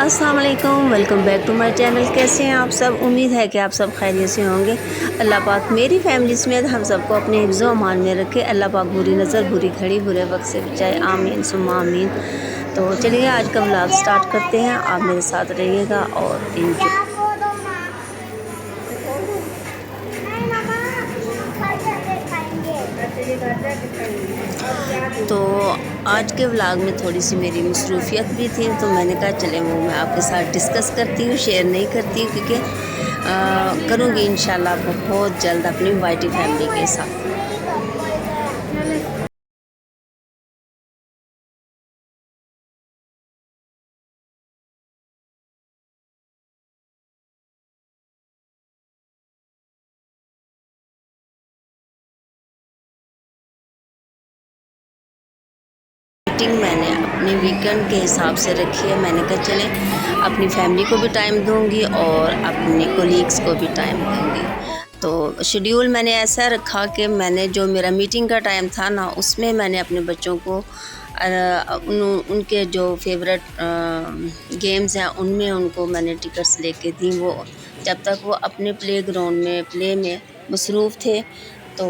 अस्सलाम वालेकुम, welcome back to my channel. कैसे हैं आप सब? उम्मीद है कि आप सब खैरियत से होंगे। अल्लाह पाक मेरी फैमिली समेत हम सबको अपने हिफ्ज़ व अमान में रखे। अल्लाह पाक बुरी नज़र, बुरी घड़ी, बुरे वक्त से बचाए। आमीन सुम्मा आमीन। तो चलिए आज का व्लॉग स्टार्ट करते हैं। आप मेरे साथ रहिएगा और एंजॉय। तो आज के व्लॉग में थोड़ी सी मेरी मसरूफियत भी थी, तो मैंने कहा चले वो मैं आपके साथ डिस्कस करती हूँ, शेयर नहीं करती हूँ क्योंकि करूँगी इंशाल्लाह बहुत जल्द अपनी वाइटी फैमिली के साथ। मीटिंग मैंने अपने वीकेंड के हिसाब से रखी है। मैंने कहा चले अपनी फैमिली को भी टाइम दूंगी और अपने कोलीग्स को भी टाइम दूंगी। तो शेड्यूल मैंने ऐसा रखा कि मैंने जो मेरा मीटिंग का टाइम था ना, उसमें मैंने अपने बच्चों को उनके जो फेवरेट गेम्स हैं उनमें उनको मैंने टिकट्स लेके दी। वो जब तक वो अपने प्ले ग्राउंड में प्ले में मसरूफ़ थे तो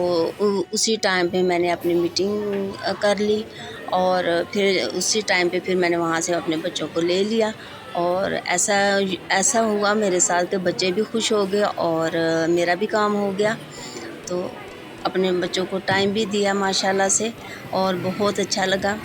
उसी टाइम पे मैंने अपनी मीटिंग कर ली और फिर उसी टाइम पे फिर मैंने वहाँ से अपने बच्चों को ले लिया। और ऐसा हुआ मेरे साथ के बच्चे भी खुश हो गए और मेरा भी काम हो गया। तो अपने बच्चों को टाइम भी दिया माशाल्लाह से और बहुत अच्छा लगा।